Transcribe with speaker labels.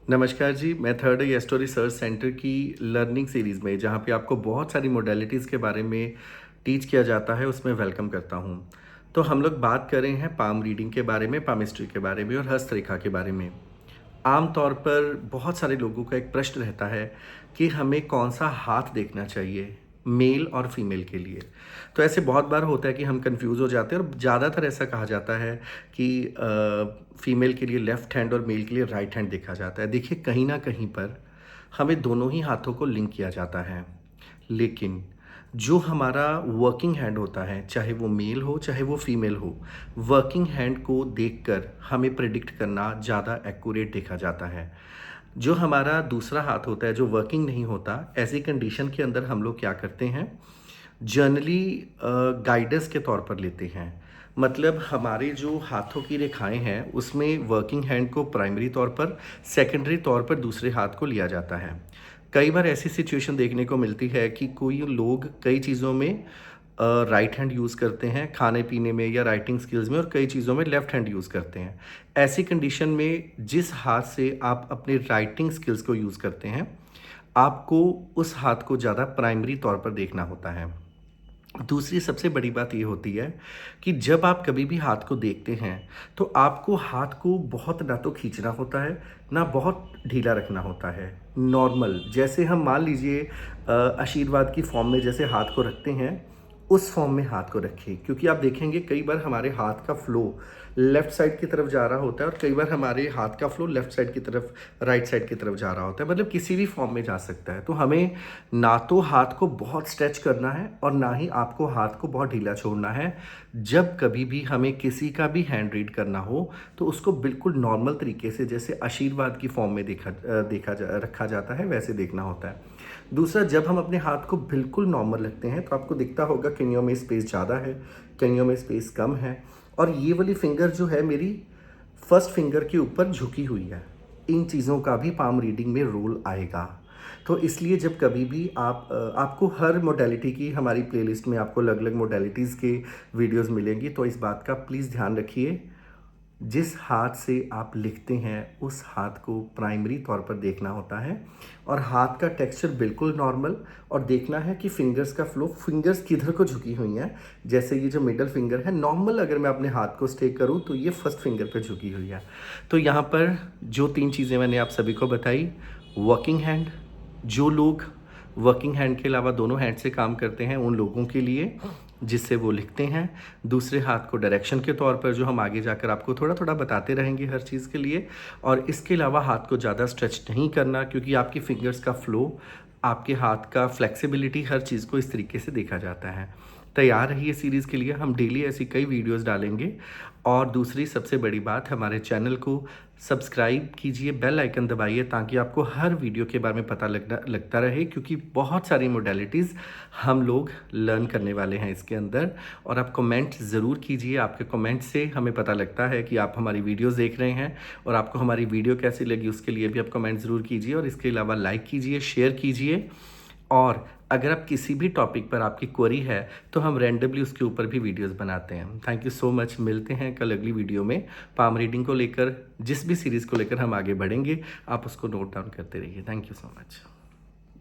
Speaker 1: नमस्कार जी, मैं third येस्टो research centre की लर्निंग सीरीज़ में जहाँ पे आपको बहुत सारी मॉडलिटीज़ के बारे में टीच किया जाता है, उसमें वेलकम करता हूँ। तो हम लोग बात कर रहे हैं पाम रीडिंग के बारे में, पामिस्ट्री के बारे में और हस्तरेखा के बारे में। आम तौर पर बहुत सारे लोगों का एक प्रश्न रहता है कि हमें कौन-सा हाथ देखना चाहिए, मेल और फीमेल के लिए। तो ऐसे बहुत बार होता है कि हम कन्फ्यूज़ हो जाते हैं और ज़्यादातर ऐसा कहा जाता है कि फीमेल के लिए लेफ़्ट हैंड और मेल के लिए राइट हैंड देखा जाता है। देखिए, कहीं न कहीं पर हमें दोनों ही हाथों को लिंक किया जाता है। लेकिन जो हमारा वर्किंग हैंड होता है, चाहे वो मेल हो, चाहे वो फीमेल हो, वर्किंग हैंड को देखकर हमें प्रेडिक्ट करना ज़्यादा एक्यूरेट देखा जाता है। जो हमारा दूसरा हाथ होता है, जो वर्किंग नहीं होता, ऐसी कंडीशन के अंदर हम लोग क्या करते हैं, जनरली गाइडेंस के तौर पर लेते हैं। मतलब हमारे जो हाथों की रेखाएँ हैं, उसमें वर्किंग हैंड को प्राइमरी तौर पर, सेकेंडरी तौर पर दूसरे हाथ को लिया जाता है। कई बार ऐसी सिचुएशन देखने को मिलती है कि कोई लोग कई चीज़ों में राइट हैंड यूज़ करते हैं, खाने-पीने में या राइटिंग स्किल्स में, और कई चीज़ों में लेफ्ट हैंड यूज़ करते हैं। ऐसी कंडीशन में जिस हाथ से आप अपने राइटिंग स्किल्स को यूज़ करते हैं, आपको उस हाथ को ज़्यादा प्राइमरी तौर पर देखना होता है। दूसरी सबसे बड़ी बात ये होती है कि जब आप कभी भी हाथ को देखते हैं, तो आपको हाथ को बहुत ना तो खींचना होता है, ना बहुत ढीला रखना होता है। नॉर्मल, जैसे हम मान लीजिए आशीर्वाद की फॉर्म में जैसे हाथ को रखते हैं, उस फॉर्म में हाथ को रखें। क्योंकि आप देखेंगे कई बार हमारे हाथ का फ्लो लेफ़्ट साइड की तरफ जा रहा होता है और कई बार हमारे हाथ का फ्लो लेफ़्ट साइड की तरफ, राइट साइड की तरफ जा रहा होता है। मतलब किसी भी फॉर्म में जा सकता है। तो हमें ना तो हाथ को बहुत स्ट्रेच करना है और ना ही आपको हाथ को बहुत ढीला छोड़ना है। जब कभी भी हमें किसी का भी हैंड रीड करना हो, तो उसको बिल्कुल नॉर्मल तरीके से, जैसे आशीर्वाद की फॉर्म में रखा जाता है, वैसे देखना होता है। दूसरा, जब हम अपने हाथ को बिल्कुल नॉर्मल रखते हैं, तो आपको दिखता होगा कइयों में स्पेस ज़्यादा है, कइयों में स्पेस कम है, और ये वाली फिंगर जो है मेरी फर्स्ट फिंगर के ऊपर झुकी हुई है। इन चीज़ों का भी पाम रीडिंग में रोल आएगा। तो इसलिए जब कभी भी आपको हर मोडालिटी की हमारी प्लेलिस्ट में आपको अलग-अलग मोडालिटीज़ के वीडियोज़ मिलेंगी, तो इस बात का प्लीज़ ध्यान रखिए, जिस हाथ से आप लिखते हैं उस हाथ को प्राइमरी तौर पर देखना होता है, और हाथ का टेक्सचर बिल्कुल नॉर्मल, और देखना है कि फिंगर्स का फ्लो, फिंगर्स किधर को झुकी हुई हैं। जैसे ये जो मिडल फिंगर है, नॉर्मल अगर मैं अपने हाथ को स्टेक करूं तो ये फर्स्ट फिंगर पे झुकी हुई है। तो यहाँ पर जो 3 चीज़ें मैंने आप सभी को बताई, वर्किंग हैंड, जो लोग वर्किंग हैंड के अलावा दोनों हैंड से काम करते हैं उन लोगों के लिए, जिससे वो लिखते हैं। दूसरे हाथ को डायरेक्शन के तौर पर, जो हम आगे जाकर आपको थोड़ा-थोड़ा बताते रहेंगे हर चीज़ के लिए। और इसके अलावा हाथ को ज़्यादा स्ट्रेच नहीं करना, क्योंकि आपकी फिंगर्स का फ्लो, आपके हाथ का फ्लेक्सिबिलिटी, हर चीज़ को इस तरीके से देखा जाता है। तैयार रहिए सीरीज़ के लिए, हम डेली ऐसी कई वीडियोज़ डालेंगे। और दूसरी सबसे बड़ी बात, हमारे चैनल को सब्सक्राइब कीजिए, बेल आइकन दबाइए, ताकि आपको हर वीडियो के बारे में पता लगता रहे, क्योंकि बहुत सारी मोडालिटीज़ हम लोग लर्न करने वाले हैं इसके अंदर। और आप कमेंट ज़रूर कीजिए, आपके कमेंट से हमें पता लगता है कि आप हमारी वीडियोज़ देख रहे हैं, और आपको हमारी वीडियो कैसी लगी उसके लिए भी आप कमेंट ज़रूर कीजिए। और इसके अलावा लाइक कीजिए, शेयर कीजिए। और अगर आप किसी भी टॉपिक पर आपकी क्वेरी है, तो हम रैंडमली उसके ऊपर भी वीडियोस बनाते हैं। Thank you so much. मिलते हैं कल अगली वीडियो में। पाम रीडिंग को लेकर, जिस भी सीरीज़ को लेकर हम आगे बढ़ेंगे, आप उसको नोट डाउन करते रहिए। Thank you so much.